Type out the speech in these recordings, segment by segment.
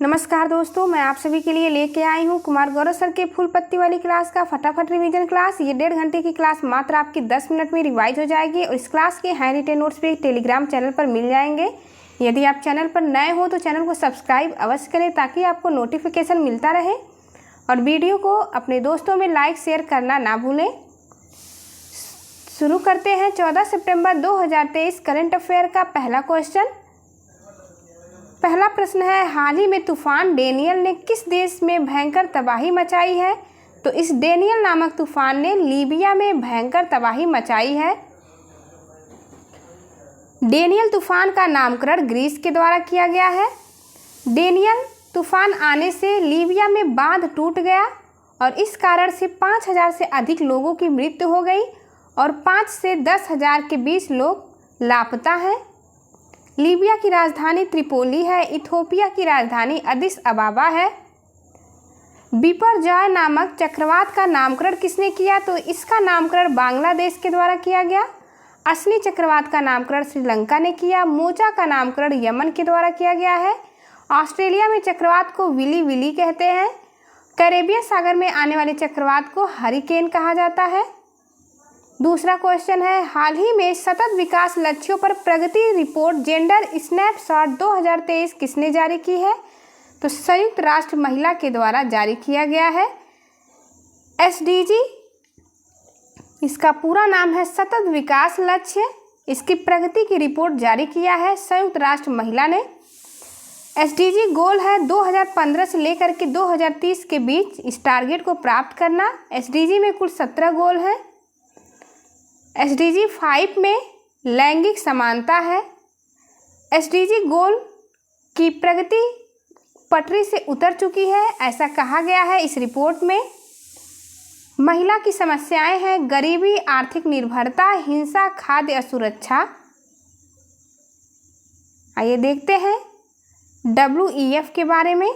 नमस्कार दोस्तों, मैं आप सभी के लिए लेके आई हूँ कुमार गौरव सर के फुल पत्ती वाली क्लास का फटाफट रिवीजन क्लास। ये 1.5 घंटे की क्लास मात्र आपकी 10 मिनट में रिवाइज हो जाएगी और इस क्लास के हैंड रिटेन नोट्स भी टेलीग्राम चैनल पर मिल जाएंगे। यदि आप चैनल पर नए हो तो चैनल को सब्सक्राइब अवश्य करें ताकि आपको नोटिफिकेशन मिलता रहे और वीडियो को अपने दोस्तों में लाइक शेयर करना ना भूलें। शुरू करते हैं 14 सितंबर 2023 करंट अफेयर का पहला क्वेश्चन। पहला प्रश्न है, हाल ही में तूफान डेनियल ने किस देश में भयंकर तबाही मचाई है? तो इस डेनियल नामक तूफान ने लीबिया में भयंकर तबाही मचाई है। डेनियल तूफान का नामकरण ग्रीस के द्वारा किया गया है। डेनियल तूफान आने से लीबिया में बांध टूट गया और इस कारण से 5000 से अधिक लोगों की मृत्यु हो गई और 5 से 10,000 के बीच लोग लापता हैं। लीबिया की राजधानी त्रिपोली है। इथियोपिया की राजधानी अदिस अबाबा है। बिपरजॉय नामक चक्रवात का नामकरण किसने किया? तो इसका नामकरण बांग्लादेश के द्वारा किया गया। असनी चक्रवात का नामकरण श्रीलंका ने किया। मोचा का नामकरण यमन के द्वारा किया गया है। ऑस्ट्रेलिया में चक्रवात को विली विली कहते हैं। कैरेबियन सागर में आने वाले चक्रवात को हरिकेन कहा जाता है। दूसरा क्वेश्चन है, हाल ही में सतत विकास लक्ष्यों पर प्रगति रिपोर्ट जेंडर स्नैपशॉट 2023 किसने जारी की है? तो संयुक्त राष्ट्र महिला के द्वारा जारी किया गया है। एसडीजी इसका पूरा नाम है सतत विकास लक्ष्य। इसकी प्रगति की रिपोर्ट जारी किया है संयुक्त राष्ट्र महिला ने। एसडीजी गोल है 2015 से लेकर के 2030 के बीच इस टारगेट को प्राप्त करना। एसडीजी में कुल 17 गोल हैं। एसडीजी 5 में लैंगिक समानता है। एसडीजी गोल की प्रगति पटरी से उतर चुकी है, ऐसा कहा गया है इस रिपोर्ट में। महिला की समस्याएं हैं गरीबी, आर्थिक निर्भरता, हिंसा, खाद्य असुरक्षा। आइए देखते हैं WEF के बारे में।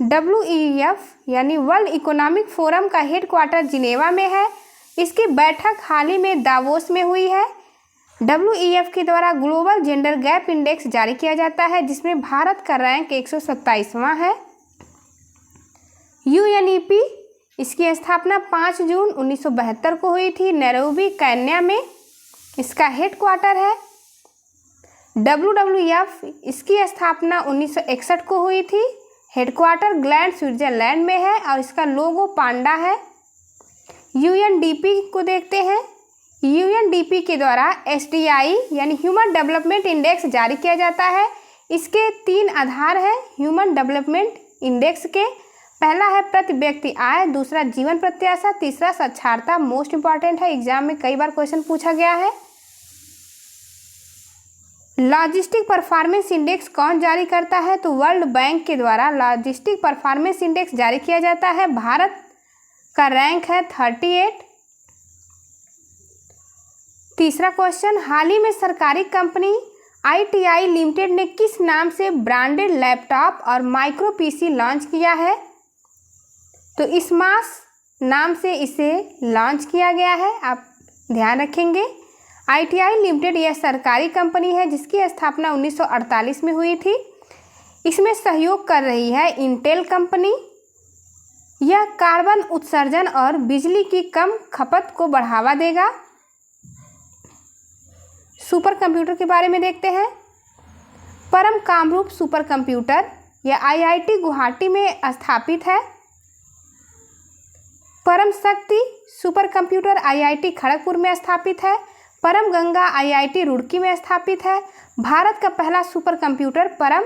WEF यानी वर्ल्ड इकोनॉमिक फोरम का हेडक्वार्टर जिनेवा में है। इसकी बैठक हाल ही में दावोस में हुई है। WEF के द्वारा ग्लोबल जेंडर गैप इंडेक्स जारी किया जाता है जिसमें भारत का रैंक 127वां है। UNEP इसकी स्थापना 5 जून 1972 को हुई थी। नैरोबी केन्या में इसका हेडक्वार्टर है। WWF इसकी स्थापना 1961 को हुई थी। हेडक्वार्टर ग्लैंड स्विट्जरलैंड में है और इसका लोगो पांडा है। UNDP को देखते हैं। UNDP के द्वारा SDI यानी ह्यूमन डेवलपमेंट इंडेक्स जारी किया जाता है। इसके 3 आधार हैं ह्यूमन डेवलपमेंट इंडेक्स के। पहला है प्रति व्यक्ति आय, दूसरा जीवन प्रत्याशा, तीसरा साक्षरता। मोस्ट इंपॉर्टेंट है, एग्जाम में कई बार क्वेश्चन पूछा गया है। लॉजिस्टिक परफॉर्मेंस इंडेक्स कौन जारी करता है? तो वर्ल्ड बैंक के द्वारा लॉजिस्टिक परफॉर्मेंस इंडेक्स जारी किया जाता है। भारत का रैंक है 38। तीसरा क्वेश्चन, हाल ही में सरकारी कंपनी ITI लिमिटेड ने किस नाम से ब्रांडेड लैपटॉप और माइक्रो पीसी लॉन्च किया है? तो इस्मास नाम से इसे लॉन्च किया गया है, आप ध्यान रखेंगे। ITI लिमिटेड यह सरकारी कंपनी है जिसकी स्थापना 1948 में हुई थी। इसमें सहयोग कर रही है इंटेल कंपनी। यह कार्बन उत्सर्जन और बिजली की कम खपत को बढ़ावा देगा। सुपर कंप्यूटर के बारे में देखते हैं। परम कामरूप सुपर कंप्यूटर यह IIT गुवाहाटी में स्थापित है। परम शक्ति सुपर कंप्यूटर IIT खड़गपुर में स्थापित है। परम गंगा IIT रुड़की में स्थापित है। भारत का पहला सुपर कंप्यूटर परम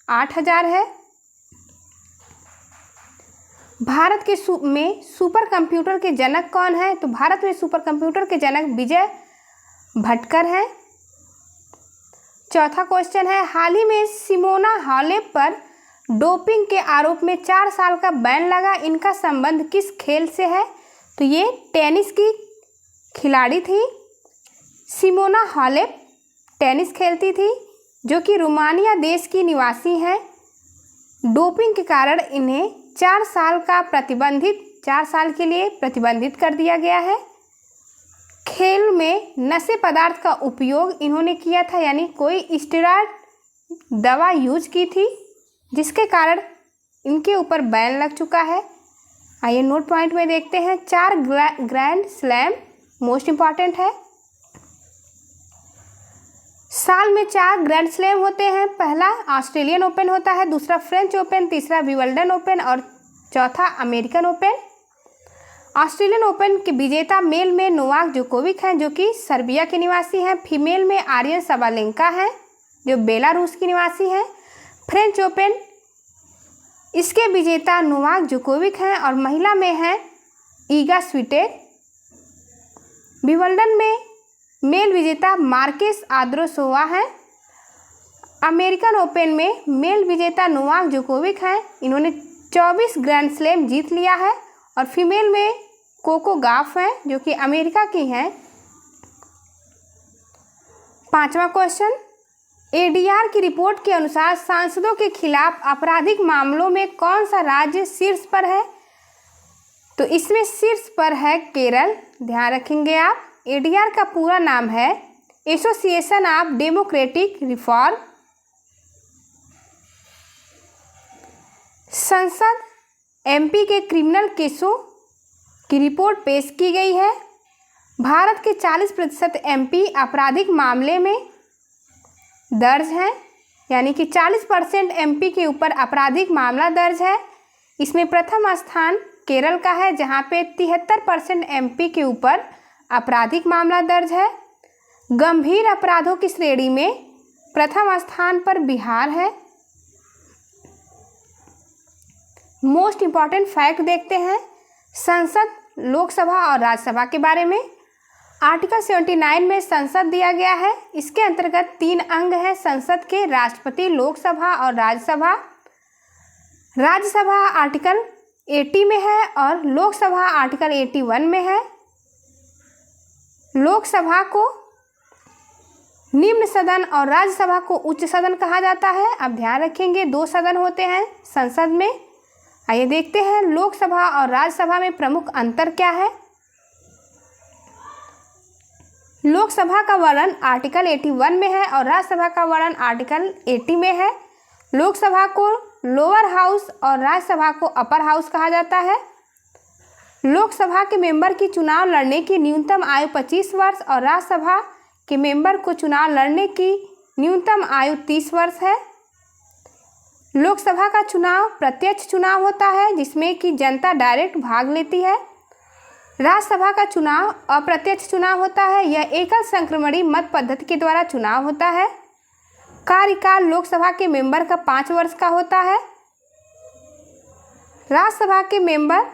8000 है। भारत के में सुपर कंप्यूटर के जनक कौन है? तो भारत में सुपर कंप्यूटर के जनक विजय भटकर हैं। चौथा क्वेश्चन है, हाल ही में सिमोना हालेप पर डोपिंग के आरोप में 4 साल का बैन लगा। इनका संबंध किस खेल से है? तो ये टेनिस की खिलाड़ी थी। सिमोना हालेप टेनिस खेलती थी जो कि रोमानिया देश की निवासी हैं। डोपिंग के कारण इन्हें 4 साल के लिए प्रतिबंधित कर दिया गया है। खेल में नशे पदार्थ का उपयोग इन्होंने किया था, यानी कोई स्टेरॉयड दवा यूज की थी जिसके कारण इनके ऊपर बैन लग चुका है। आइए नोट पॉइंट में देखते हैं। 4 ग्रैंड स्लैम मोस्ट इम्पॉर्टेंट है। साल में 4 ग्रैंड स्लैम होते हैं। पहला ऑस्ट्रेलियन ओपन होता है, दूसरा फ्रेंच ओपन, तीसरा विंबलडन ओपन और चौथा अमेरिकन ओपन। ऑस्ट्रेलियन ओपन के विजेता मेल में नोवाक जोकोविक हैं जो कि सर्बिया के निवासी हैं। फीमेल में आर्यन सबालेंका हैं जो बेलारूस की निवासी हैं। फ्रेंच ओपन इसके विजेता नोवाक जोकोविक हैं और महिला में हैं ईगा स्विटेक। विंबलडन में मेल विजेता मार्केस आद्रोसोवा हैं। अमेरिकन ओपन में मेल विजेता नोवाक जोकोविक हैं, इन्होंने 24 ग्रैंड स्लैम जीत लिया है। और फीमेल में कोको गॉफ हैं जो कि अमेरिका की हैं। 5वां क्वेश्चन, एडीआर की रिपोर्ट के अनुसार सांसदों के खिलाफ आपराधिक मामलों में कौन सा राज्य शीर्ष पर है? तो इसमें शीर्ष पर है केरल। ध्यान रखेंगे आप। एडीआर का पूरा नाम है एसोसिएशन ऑफ डेमोक्रेटिक रिफॉर्म। संसद एमपी के क्रिमिनल केसों की रिपोर्ट पेश की गई है। भारत के 40% एमपी आपराधिक मामले में दर्ज हैं, यानी कि 40% एमपी के ऊपर आपराधिक मामला दर्ज है। इसमें प्रथम स्थान केरल का है जहां पे 73% एमपी के ऊपर आपराधिक मामला दर्ज है। गंभीर अपराधों की श्रेणी में प्रथम स्थान पर बिहार है। मोस्ट इम्पॉर्टेंट फैक्ट देखते हैं संसद, लोकसभा और राज्यसभा के बारे में। आर्टिकल 79 में संसद दिया गया है। इसके अंतर्गत 3 अंग हैं संसद के, राष्ट्रपति, लोकसभा और राज्यसभा। राज्यसभा आर्टिकल 80 में है और लोकसभा आर्टिकल 81 में है। लोकसभा को निम्न सदन और राज्यसभा को उच्च सदन कहा जाता है। अब ध्यान रखेंगे 2 सदन होते हैं संसद में। आइए देखते हैं लोकसभा और राज्यसभा में प्रमुख अंतर क्या है। लोकसभा का वर्णन आर्टिकल 81 में है और राज्यसभा का वर्णन आर्टिकल 80 में है। लोकसभा को लोअर हाउस और राज्यसभा को अपर हाउस कहा जाता है। लोकसभा के मेंबर की चुनाव लड़ने की न्यूनतम आयु 25 वर्ष और राज्यसभा के मेंबर को चुनाव लड़ने की न्यूनतम आयु 30 वर्ष है। लोकसभा का चुनाव प्रत्यक्ष चुनाव होता है जिसमें कि जनता डायरेक्ट भाग लेती है। राज्यसभा का चुनाव अप्रत्यक्ष चुनाव होता है, यह एकल संक्रमणीय मत पद्धति के द्वारा चुनाव होता है। कार्यकाल लोकसभा के मेंबर का 5 वर्ष का होता है। राज्यसभा के मेंबर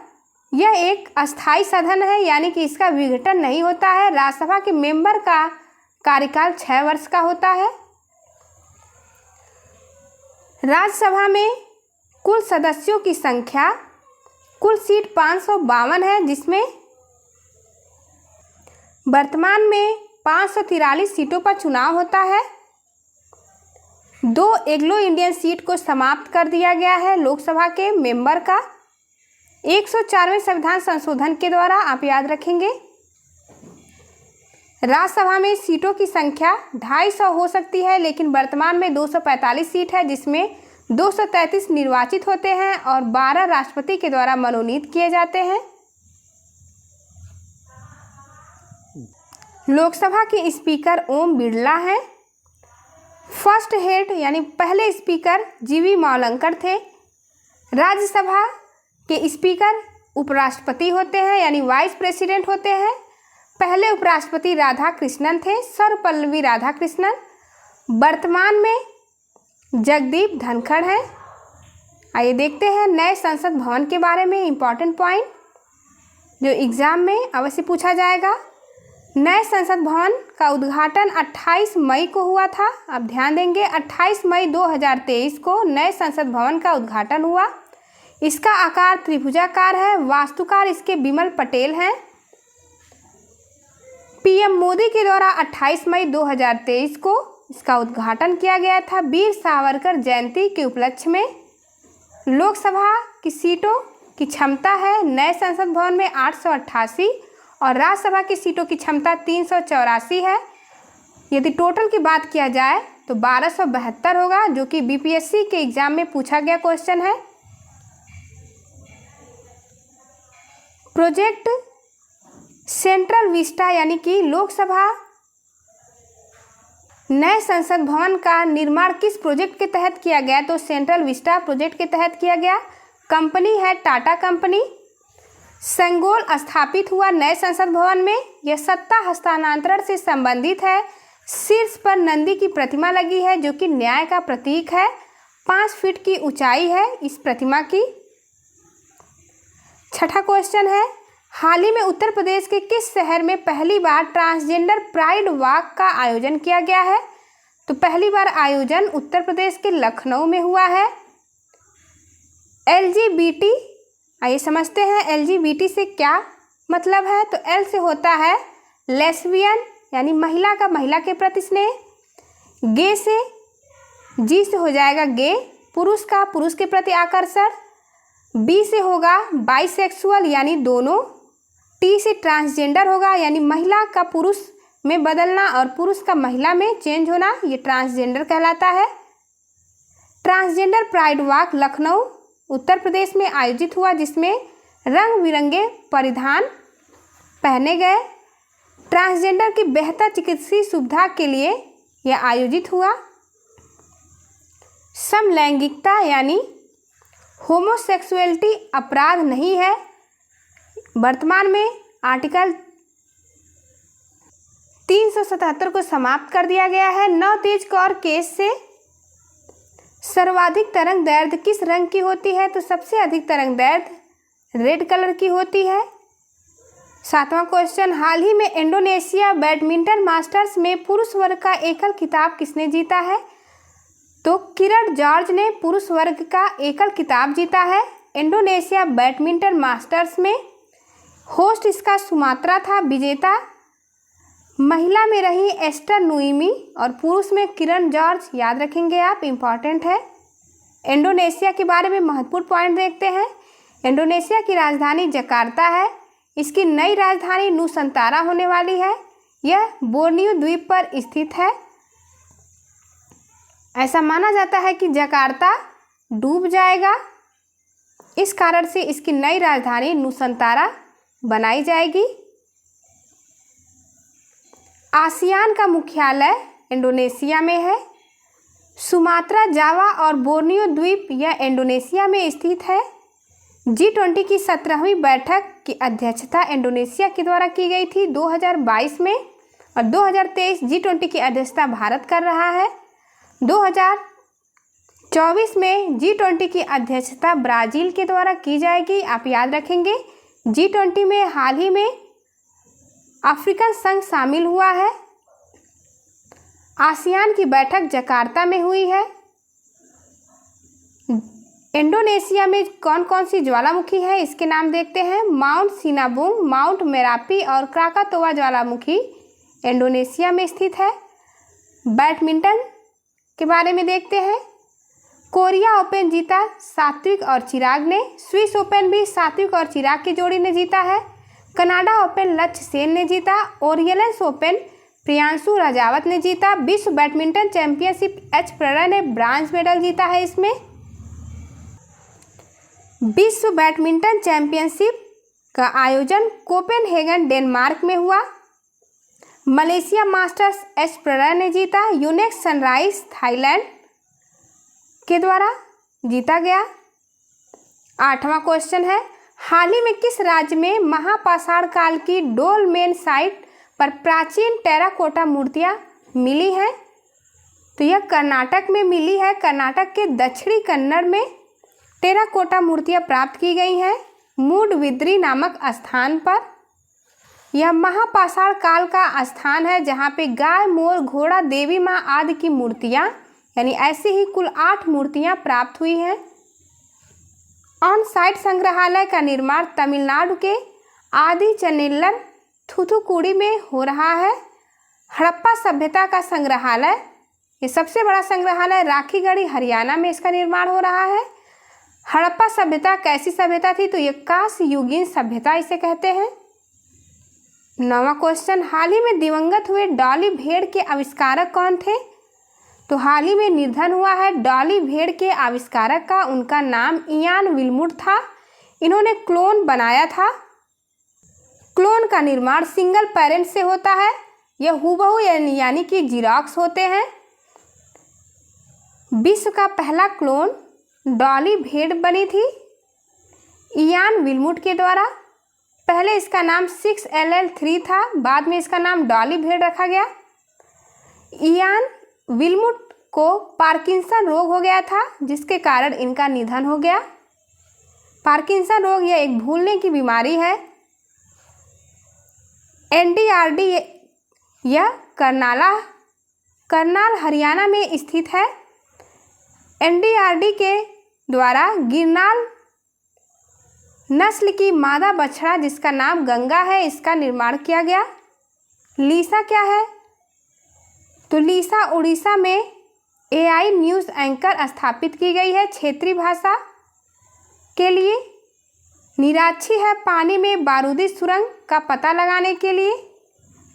यह एक अस्थायी सदन है, यानी कि इसका विघटन नहीं होता है। राज्यसभा के मेंबर का कार्यकाल 6 वर्ष का होता है। राज्यसभा में कुल सदस्यों की संख्या, कुल सीट 552 है, जिसमें वर्तमान में 543 सीटों पर चुनाव होता है। 2 एंग्लो इंडियन सीट को समाप्त कर दिया गया है लोकसभा के मेंबर का 104वें संविधान संशोधन के द्वारा, आप याद रखेंगे। राज्यसभा में सीटों की संख्या 250 हो सकती है, लेकिन वर्तमान में 245 सीट है, जिसमें 233 निर्वाचित होते हैं और 12 राष्ट्रपति के द्वारा मनोनीत किए जाते हैं। लोकसभा के स्पीकर ओम बिरला हैं। फर्स्ट हेड यानी पहले स्पीकर जीवी मावलंकर थे। राज्यसभा के स्पीकर उपराष्ट्रपति होते हैं, यानी वाइस प्रेसिडेंट होते हैं। पहले उपराष्ट्रपति राधा कृष्णन थे, सर्वपल्लवी राधाकृष्णन। वर्तमान में जगदीप धनखड़ हैं। आइए देखते हैं नए संसद भवन के बारे में इंपॉर्टेंट पॉइंट जो एग्जाम में अवश्य पूछा जाएगा। नए संसद भवन का उद्घाटन 28 मई को हुआ था। अब ध्यान देंगे 28 मई 2023 को नए संसद भवन का उद्घाटन हुआ। इसका आकार त्रिभुजाकार है। वास्तुकार इसके बिमल पटेल हैं। पीएम मोदी के द्वारा 28 मई 2023 को इसका उद्घाटन किया गया था वीर सावरकर जयंती के उपलक्ष्य में। लोकसभा की सीटों की क्षमता है नए संसद भवन में 888 और राज्यसभा की सीटों की क्षमता 384 है। यदि टोटल की बात किया जाए तो 1272 होगा, जो कि बीपीएससी के एग्जाम में पूछा गया क्वेश्चन है। प्रोजेक्ट सेंट्रल विस्टा यानी कि लोकसभा नए संसद भवन का निर्माण किस प्रोजेक्ट के तहत किया गया? तो सेंट्रल विस्टा प्रोजेक्ट के तहत किया गया। कंपनी है टाटा कंपनी। संगोल स्थापित हुआ नए संसद भवन में, यह सत्ता हस्तांतरण से संबंधित है। शीर्ष पर नंदी की प्रतिमा लगी है जो कि न्याय का प्रतीक है। 5 फीट की ऊंचाई है इस प्रतिमा की। छठा क्वेश्चन है, हाल ही में उत्तर प्रदेश के किस शहर में पहली बार ट्रांसजेंडर प्राइड वॉक का आयोजन किया गया है? तो पहली बार आयोजन उत्तर प्रदेश के लखनऊ में हुआ है। LGBT, आइए समझते हैं LGBT से क्या मतलब है। तो L से होता है लेस्बियन यानी महिला का महिला के प्रति स्नेह। गे से, G से हो जाएगा गे, पुरुष का पुरुष के प्रति आकर्षण। B से होगा बाइसेक्सुअल यानी दोनों। T से ट्रांसजेंडर होगा यानी महिला का पुरुष में बदलना और पुरुष का महिला में चेंज होना, ये ट्रांसजेंडर कहलाता है। Transgender pride walk Lucknow Uttar Pradesh में आयोजित हुआ, जिसमें रंग बिरंगे परिधान पहने गए। ट्रांसजेंडर की बेहतर चिकित्सीय सुविधा के लिए यह आयोजित हुआ। समलैंगिकता यानी होमोसेक्सुअलिटी अपराध नहीं है। वर्तमान में आर्टिकल 377 को समाप्त कर दिया गया है। नवतेज कौर केस से सर्वाधिक तरंग दैर्ध्य किस रंग की होती है? तो सबसे अधिक तरंग दैर्ध्य रेड कलर की होती है। 7वां क्वेश्चन, हाल ही में इंडोनेशिया बैडमिंटन मास्टर्स में पुरुष वर्ग का एकल खिताब किसने जीता है? तो किरण जॉर्ज ने पुरुष वर्ग का एकल खिताब जीता है इंडोनेशिया बैडमिंटन मास्टर्स में। होस्ट इसका सुमात्रा था। विजेता महिला में रही एस्टर नोइमी और पुरुष में किरण जॉर्ज, याद रखेंगे आप, इम्पॉर्टेंट है। इंडोनेशिया के बारे में महत्वपूर्ण पॉइंट देखते हैं। इंडोनेशिया की राजधानी जकार्ता है। इसकी नई राजधानी नुसंतारा होने वाली है। यह बोर्नियो द्वीप पर स्थित है। ऐसा माना जाता है कि जकार्ता डूब जाएगा, इस कारण से इसकी नई राजधानी नुसंतारा बनाई जाएगी। आसियान का मुख्यालय इंडोनेशिया में है। सुमात्रा, जावा और बोर्नियो द्वीप यह इंडोनेशिया में स्थित है। G20 की 17वीं बैठक की अध्यक्षता इंडोनेशिया के द्वारा की गई थी 2022 में, और 2023 G20 की अध्यक्षता भारत कर रहा है। 2024 में G20 की अध्यक्षता ब्राज़ील के द्वारा की जाएगी, आप याद रखेंगे। G20 में हाल ही में अफ्रीकन संघ शामिल हुआ है। आसियान की बैठक जकार्ता में हुई है। इंडोनेशिया में कौन कौन सी ज्वालामुखी है, इसके नाम देखते हैं। माउंट सिनाबुंग, माउंट मेरापी और क्राकातोआ ज्वालामुखी इंडोनेशिया में स्थित है। बैडमिंटन के बारे में देखते हैं। कोरिया ओपन जीता सात्विक और चिराग ने। स्विस ओपन भी सात्विक और चिराग की जोड़ी ने जीता है। कनाडा ओपन लक्ष्य सेन ने जीता। ओरियलेंस ओपन प्रियांशु राजावत ने जीता। विश्व बैडमिंटन चैंपियनशिप एच प्रणय ने ब्रांज मेडल जीता है इसमें। विश्व बैडमिंटन चैंपियनशिप का आयोजन कोपेनहेगन डेनमार्क में हुआ। मलेशिया मास्टर्स एच प्रणय ने जीता। यूनेक्स सनराइज थाईलैंड के द्वारा जीता गया। 8वां क्वेश्चन है, हाल ही में किस राज्य में महापाषाण काल की डोलमेन साइट पर प्राचीन टेराकोटा मूर्तियां मिली हैं? तो यह कर्नाटक में मिली है। कर्नाटक के दक्षिणी कन्नड़ में टेराकोटा मूर्तियां प्राप्त की गई हैं मूडबिद्री नामक स्थान पर। यह महापाषाण काल का स्थान है जहां पे गाय, मोर, घोड़ा, देवी माँ आदि की मूर्तियां यानी ऐसे ही कुल 8 मूर्तियां प्राप्त हुई हैं। ऑन साइट संग्रहालय का निर्माण तमिलनाडु के आदि चनेल्लर थूथुकुडी में हो रहा है। हड़प्पा सभ्यता का संग्रहालय, ये सबसे बड़ा संग्रहालय राखीगढ़ी हरियाणा में इसका निर्माण हो रहा है। हड़प्पा सभ्यता कैसी सभ्यता थी? तो ये कांस्य युगीन सभ्यता इसे कहते हैं। 9वां क्वेश्चन, हाल ही में दिवंगत हुए डॉली भेड़ के आविष्कारक कौन थे? तो हाल ही में निधन हुआ है डॉली भेड़ के आविष्कारक का। उनका नाम इयान विल्मुट था। इन्होंने क्लोन बनाया था। क्लोन का निर्माण सिंगल पेरेंट से होता है। यह हूबहू यानी कि जीरोक्स होते हैं। विश्व का पहला क्लोन डॉली भेड़ बनी थी इयान विल्मुट के द्वारा। पहले इसका नाम 6LL3 था, बाद में इसका नाम डॉली भेड़ रखा गया। इयान विल्मुट को पार्किंसन रोग हो गया था, जिसके कारण इनका निधन हो गया। पार्किंसन रोग यह एक भूलने की बीमारी है। NDRD यह करनाल हरियाणा में स्थित है। NDRD के द्वारा गिरनाल नस्ल की मादा बछड़ा जिसका नाम गंगा है, इसका निर्माण किया गया। लीसा क्या है? तो लीसा उड़ीसा में AI न्यूज़ एंकर स्थापित की गई है क्षेत्रीय भाषा के लिए। निराक्षी है पानी में बारूदी सुरंग का पता लगाने के लिए।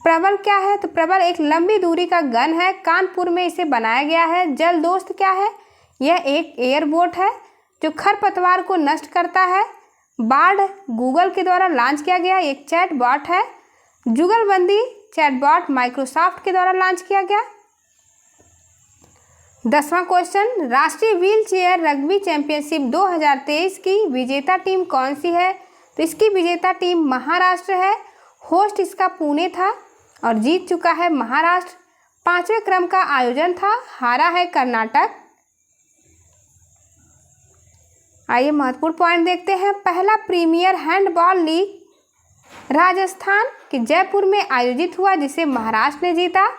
प्रबल क्या है? तो प्रबल एक लंबी दूरी का गन है, कानपुर में इसे बनाया गया है। जल दोस्त क्या है? यह एक एयरबोट है जो खरपतवार को नष्ट करता है। बार्ड गूगल के द्वारा लॉन्च किया गया एक चैटबॉट है। जुगलबंदी चैटबॉट माइक्रोसॉफ्ट के द्वारा लॉन्च किया गया। 10वां क्वेश्चन, राष्ट्रीय व्हील चेयर रग्बी चैंपियनशिप 2023 की विजेता टीम कौन सी है? तो इसकी विजेता टीम महाराष्ट्र है। होस्ट इसका पुणे था और जीत चुका है महाराष्ट्र। 5वें क्रम का आयोजन था, हारा है कर्नाटक। आइए महत्वपूर्ण पॉइंट देखते हैं। पहला प्रीमियर हैंडबॉल लीग राजस्थान के जयपुर में आयोजित हुआ, जिसे महाराष्ट्र ने जीता।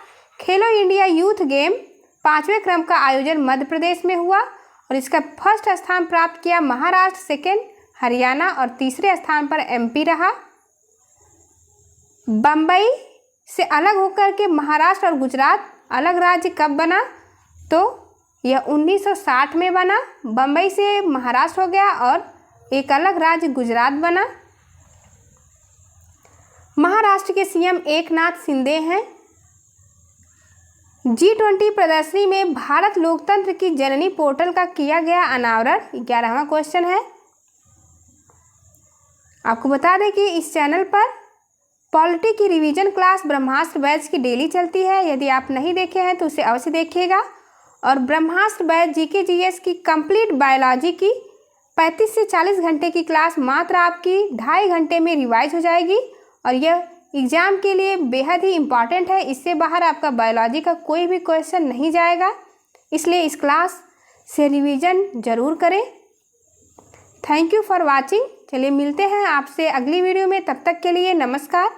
खेलो इंडिया यूथ गेम 5वें क्रम का आयोजन मध्य प्रदेश में हुआ और इसका फर्स्ट स्थान प्राप्त किया महाराष्ट्र, सेकेंड हरियाणा और तीसरे स्थान पर MP रहा। बम्बई से अलग होकर के महाराष्ट्र और गुजरात अलग राज्य कब बना? तो यह 1960 में बना। बम्बई से महाराष्ट्र हो गया और एक अलग राज्य गुजरात बना। महाराष्ट्र के CM एकनाथ शिंदे हैं। G20 प्रदर्शनी में भारत लोकतंत्र की जननी पोर्टल का किया गया अनावरण। 11वां क्वेश्चन है। आपको बता दें कि इस चैनल पर पॉलिटी की रिवीजन क्लास ब्रह्मास्त्र बैच की डेली चलती है। यदि आप नहीं देखे हैं तो उसे अवश्य देखिएगा। और ब्रह्मास्त्र बैच GK GS की कंप्लीट बायोलॉजी की 35 से 40 घंटे की क्लास मात्र आपकी 2.5 घंटे में रिवाइज हो जाएगी और यह एग्ज़ाम के लिए बेहद ही इम्पॉर्टेंट है। इससे बाहर आपका बायोलॉजी का कोई भी क्वेश्चन नहीं जाएगा, इसलिए इस क्लास से रिवीजन ज़रूर करें। Thank you for watching. चलिए मिलते हैं आपसे अगली वीडियो में, तब तक के लिए नमस्कार।